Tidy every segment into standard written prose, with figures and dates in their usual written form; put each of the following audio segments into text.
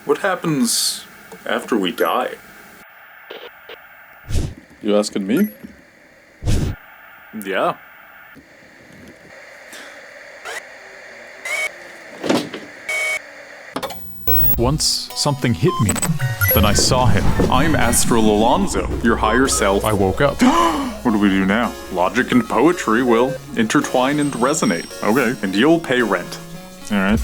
What happens after we die? You asking me? Yeah. Once, something hit me. Then I saw him. I'm Astral Alonzo, your higher self. I woke up. What do we do now? Logic and poetry will intertwine and resonate. Okay. And you'll pay rent. Alright.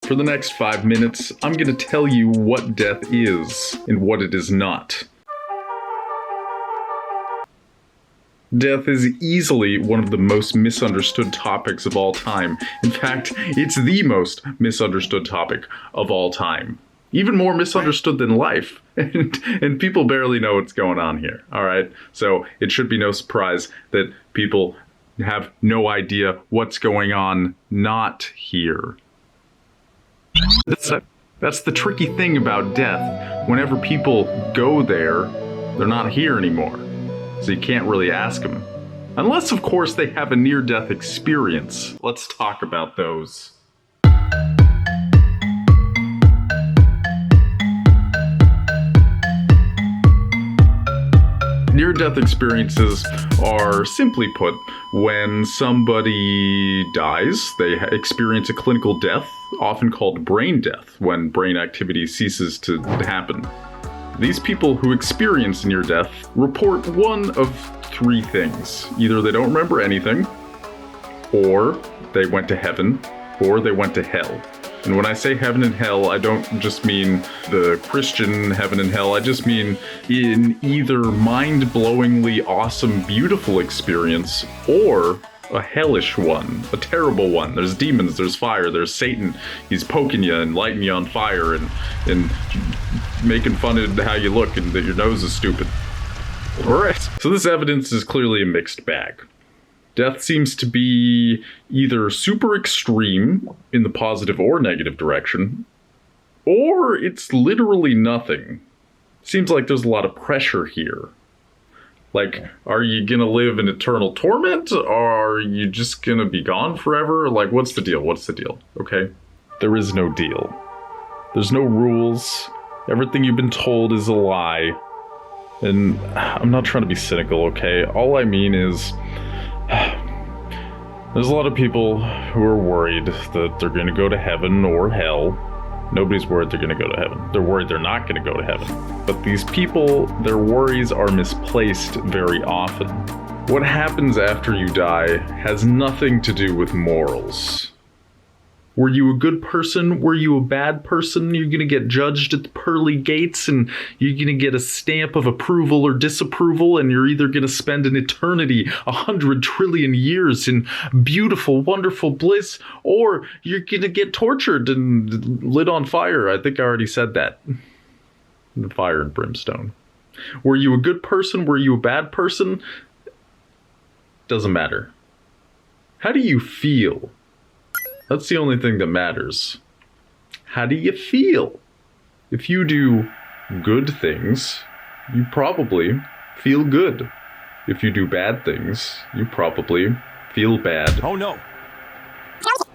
For the next 5 minutes, I'm going to tell you what death is and what it is not. Death is easily one of the most misunderstood topics of all time. In fact, it's the most misunderstood topic of all time. Even more misunderstood than life. And people barely know what's going on here, alright? So it should be no surprise that people have no idea what's going on not here. That's the tricky thing about death. Whenever people go there, they're not here anymore. So you can't really ask them. Unless, of course, they have a near-death experience. Let's talk about those. Near-death experiences are, simply put, when somebody dies, they experience a clinical death, often called brain death, when brain activity ceases to happen. These people who experience near-death report one of three things. Either they don't remember anything, or they went to heaven, or they went to hell. And when I say heaven and hell, I don't just mean the Christian heaven and hell, I just mean in either mind-blowingly awesome, beautiful experience, or a hellish one, a terrible one. There's demons, there's fire, there's Satan. He's poking you and lighting you on fire and making fun of how you look and that your nose is stupid. Alright, so this evidence is clearly a mixed bag. Death seems to be either super extreme in the positive or negative direction, or it's literally nothing. Seems like there's a lot of pressure here. Like, are you gonna live in eternal torment, or are you just gonna be gone forever? Like, what's the deal? What's the deal? Okay? There is no deal. There's no rules. Everything you've been told is a lie. And I'm not trying to be cynical, okay? All I mean is, there's a lot of people who are worried that they're gonna go to heaven or hell. Nobody's worried they're gonna go to heaven. They're worried they're not gonna go to heaven. But these people, their worries are misplaced very often. What happens after you die has nothing to do with morals. Were you a good person? Were you a bad person? You're gonna get judged at the pearly gates and you're gonna get a stamp of approval or disapproval, and you're either gonna spend an eternity, 100 trillion years in beautiful, wonderful bliss, or you're gonna get tortured and lit on fire. I think I already said that. The fire and brimstone. Were you a good person? Were you a bad person? Doesn't matter. How do you feel? That's the only thing that matters. How do you feel? If you do good things, you probably feel good. If you do bad things, you probably feel bad. Oh no!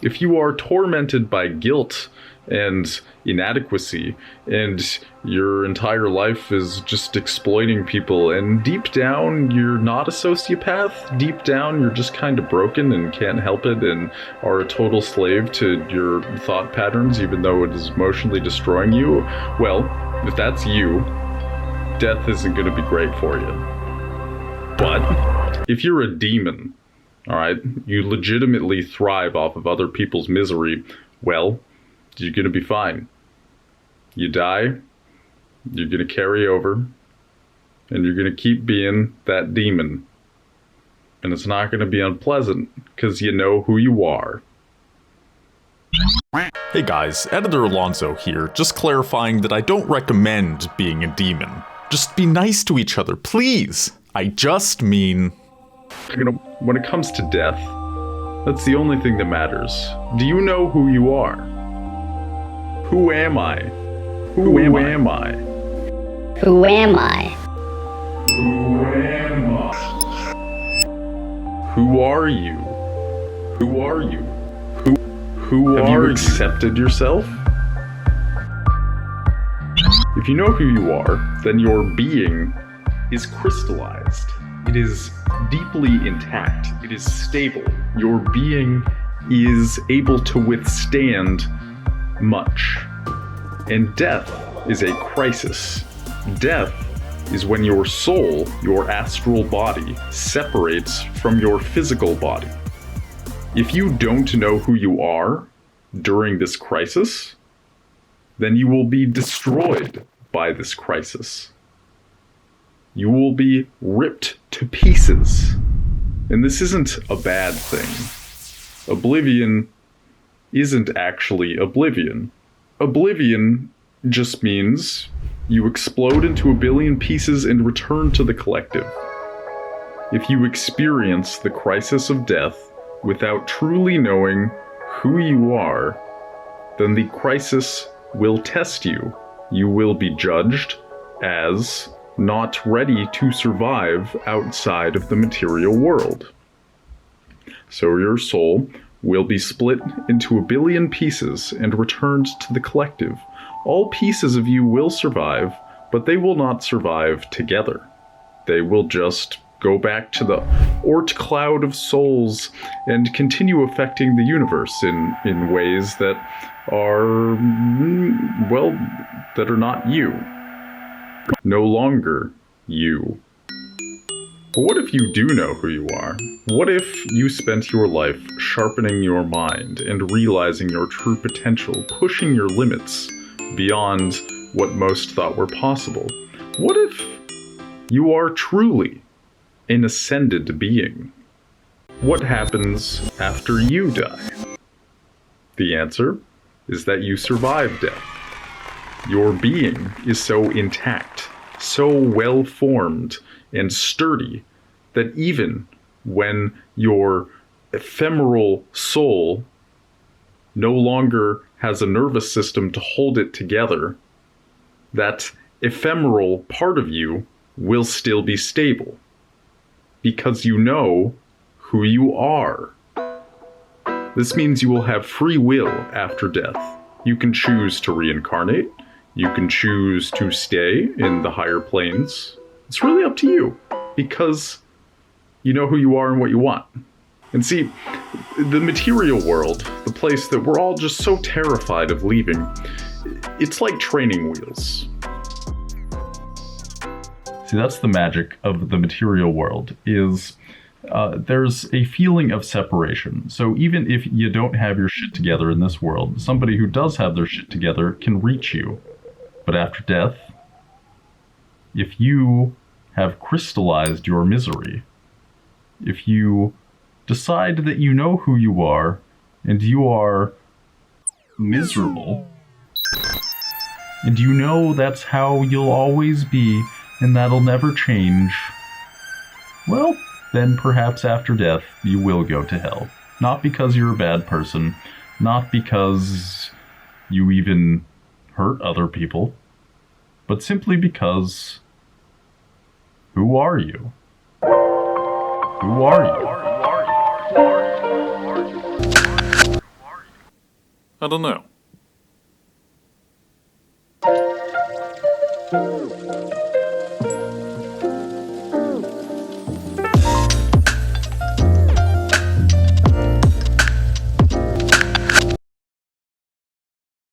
If you are tormented by guilt and inadequacy, and your entire life is just exploiting people, and deep down you're not a sociopath, deep down you're just kind of broken and can't help it and are a total slave to your thought patterns even though it is emotionally destroying you, well, if that's you, death isn't going to be great for you. But if you're a demon, alright, you legitimately thrive off of other people's misery, well, you're going to be fine. You die, you're going to carry over, and you're going to keep being that demon. And it's not going to be unpleasant, because you know who you are. Hey guys, Editor Alonzo here, just clarifying that I don't recommend being a demon. Just be nice to each other, please. I just mean... When it comes to death, that's the only thing that matters. Do you know who you are? Who am I? Who am I? Who am I? Who am I? Who are you? Who are you? Who Who Have you accepted yourself? If you know who you are, then your being is crystallized. It is deeply intact. It is stable. Your being is able to withstand much. And death is a crisis. Death is when your soul, your astral body, separates from your physical body. If you don't know who you are during this crisis, then you will be destroyed by this crisis. You will be ripped to pieces. And this isn't a bad thing. Oblivion isn't actually oblivion. Oblivion just means you explode into a billion pieces and return to the collective. If you experience the crisis of death without truly knowing who you are, then the crisis will test you. You will be judged as not ready to survive outside of the material world. So your soul will be split into a billion pieces and returned to the collective. All pieces of you will survive, but they will not survive together. They will just go back to the Oort cloud of souls and continue affecting the universe in ways that are, well, that are not you. No longer you. But what if you do know who you are? What if you spent your life sharpening your mind and realizing your true potential, pushing your limits beyond what most thought were possible? What if you are truly an ascended being? What happens after you die? The answer is that you survive death. Your being is so intact, so well formed and sturdy that even when your ephemeral soul no longer has a nervous system to hold it together, that ephemeral part of you will still be stable because you know who you are. This means you will have free will after death. You can choose to reincarnate. You can choose to stay in the higher planes. It's really up to you because you know who you are and what you want. And see, the material world, the place that we're all just so terrified of leaving, it's like training wheels. See, that's the magic of the material world, is there's a feeling of separation. So even if you don't have your shit together in this world, somebody who does have their shit together can reach you. But after death, if you have crystallized your misery, if you decide that you know who you are and you are miserable, and you know that's how you'll always be and that'll never change, well, then perhaps after death you will go to hell. Not because you're a bad person, not because you even hurt other people, but simply because who are you? Who are you? I don't know.